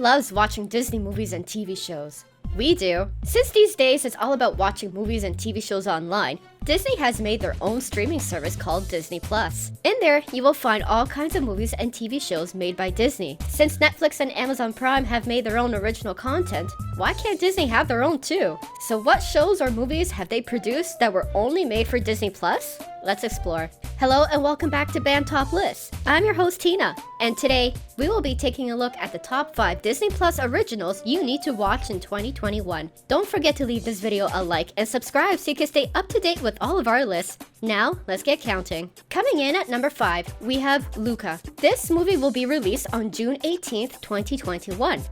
loves watching Disney movies and TV shows? We do. Since these days it's all about watching movies and TV shows online, Disney has made their own streaming service called Disney Plus. In there, you will find all kinds of movies and TV shows made by Disney. Since Netflix and Amazon Prime have made their own original content, why can't Disney have their own too? So what shows or movies have they produced that were only made for Disney Plus? Let's explore. Hello and welcome back to bamtoplists. I'm your host Tina, and today we will be taking a look at the top 5 Disney Plus originals you need to watch in 2021. Don't forget to leave this video a like and subscribe so you can stay up to date with all of our lists. Now, let's get counting. Coming in at number 5, we have Luca. This movie will be released on June 18th, 2021.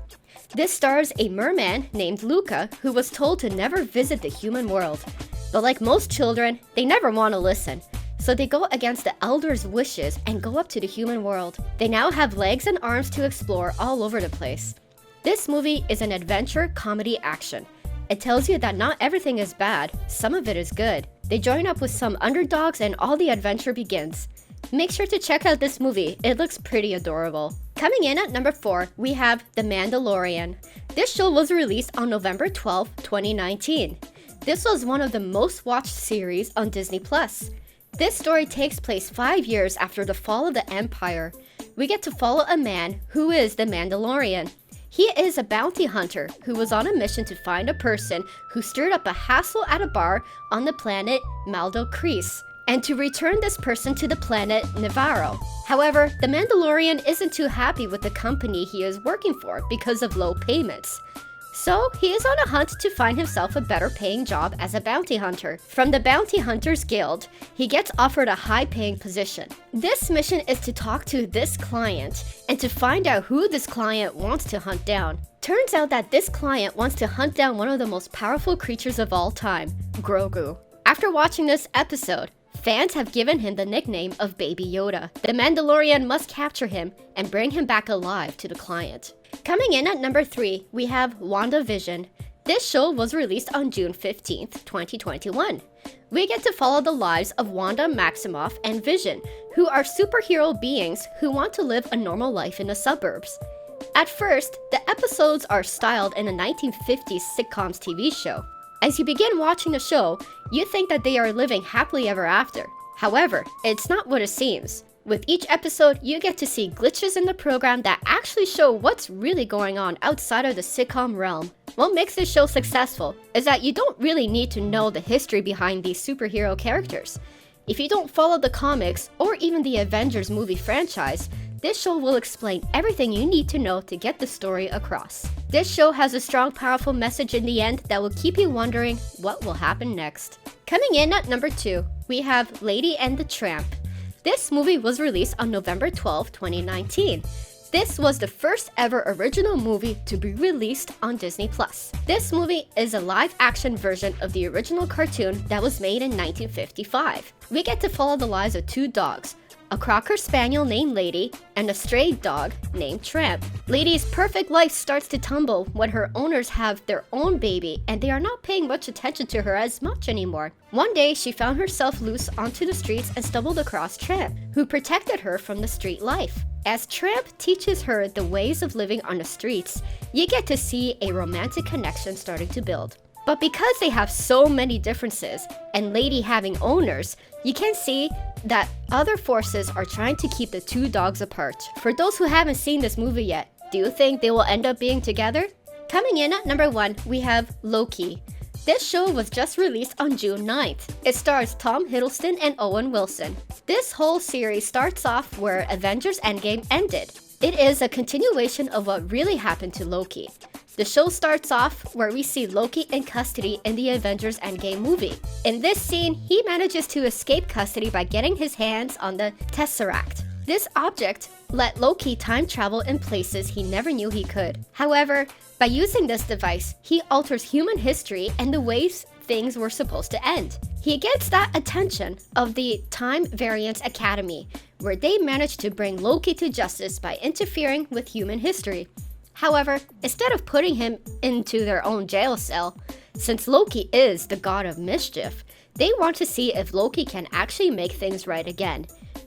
This stars a merman named Luca who was told to never visit the human world. But like most children, they never want to listen. So they go against the elders' wishes and go up to the human world. They now have legs and arms to explore all over the place. This movie is an adventure comedy action. It tells you that not everything is bad, some of it is good. They join up with some underdogs and all the adventure begins. Make sure to check out this movie, it looks pretty adorable. Coming in at number 4, we have The Mandalorian. This show was released on November 12, 2019. This was one of the most watched series on Disney Plus. This story takes place 5 years after the fall of the Empire. We get to follow a man who is the Mandalorian. He is a bounty hunter who was on a mission to find a person who stirred up a hassle at a bar on the planet Maldo Kreis, and to return this person to the planet Nevarro. However, the Mandalorian isn't too happy with the company he is working for because of low payments. So, he is on a hunt to find himself a better paying job as a bounty hunter. From the Bounty Hunters Guild, he gets offered a high paying position. This mission is to talk to this client and to find out who this client wants to hunt down. Turns out that this client wants to hunt down one of the most powerful creatures of all time, Grogu. After watching this episode, fans have given him the nickname of Baby Yoda. The Mandalorian must capture him and bring him back alive to the client. Coming in at number 3, we have WandaVision. This show was released on June 15th, 2021. We get to follow the lives of Wanda Maximoff and Vision, who are superhero beings who want to live a normal life in the suburbs. At first, the episodes are styled in a 1950s sitcoms TV show. As you begin watching the show, you think that they are living happily ever after. However, it's not what it seems. With each episode, you get to see glitches in the program that actually show what's really going on outside of the sitcom realm. What makes this show successful is that you don't really need to know the history behind these superhero characters. If you don't follow the comics or even the Avengers movie franchise, this show will explain everything you need to know to get the story across. This show has a strong, powerful message in the end that will keep you wondering what will happen next. Coming in at number 2, we have Lady and the Tramp. This movie was released on November 12, 2019. This was the first ever original movie to be released on Disney Plus. This movie is a live-action version of the original cartoon that was made in 1955. We get to follow the lives of 2 dogs, a Cocker Spaniel named Lady, and a stray dog named Tramp. Lady's perfect life starts to tumble when her owners have their own baby and they are not paying much attention to her as much anymore. One day, she found herself loose onto the streets and stumbled across Tramp, who protected her from the street life. As Tramp teaches her the ways of living on the streets, you get to see a romantic connection starting to build. But because they have so many differences, and Lady having owners, you can see that other forces are trying to keep the 2 dogs apart. For those who haven't seen this movie yet, do you think they will end up being together? Coming in at number 1, we have Loki. This show was just released on June 9th. It stars Tom Hiddleston and Owen Wilson. This whole series starts off where Avengers Endgame ended. It is a continuation of what really happened to Loki. The show starts off where we see Loki in custody in the Avengers Endgame movie. In this scene, he manages to escape custody by getting his hands on the Tesseract. This object let Loki time travel in places he never knew he could. However, by using this device, he alters human history and the ways things were supposed to end. He gets that attention of the Time Variance Academy, where they manage to bring Loki to justice by interfering with human history. However, instead of putting him into their own jail cell, since Loki is the god of mischief, they want to see if Loki can actually make things right again.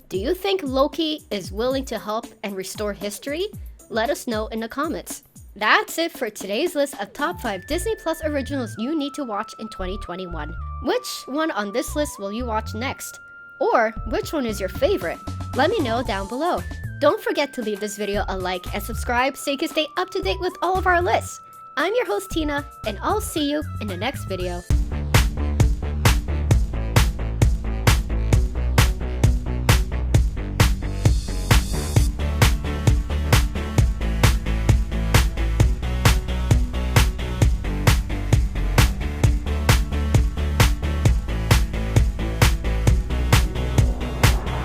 Do you think Loki is willing to help and restore history? Let us know in the comments. That's it for today's list of top 5 Disney Plus originals you need to watch in 2021. Which one on this list will you watch next? Or which one is your favorite? Let me know down below. Don't forget to leave this video a like and subscribe so you can stay up to date with all of our lists. I'm your host Tina, and I'll see you in the next video.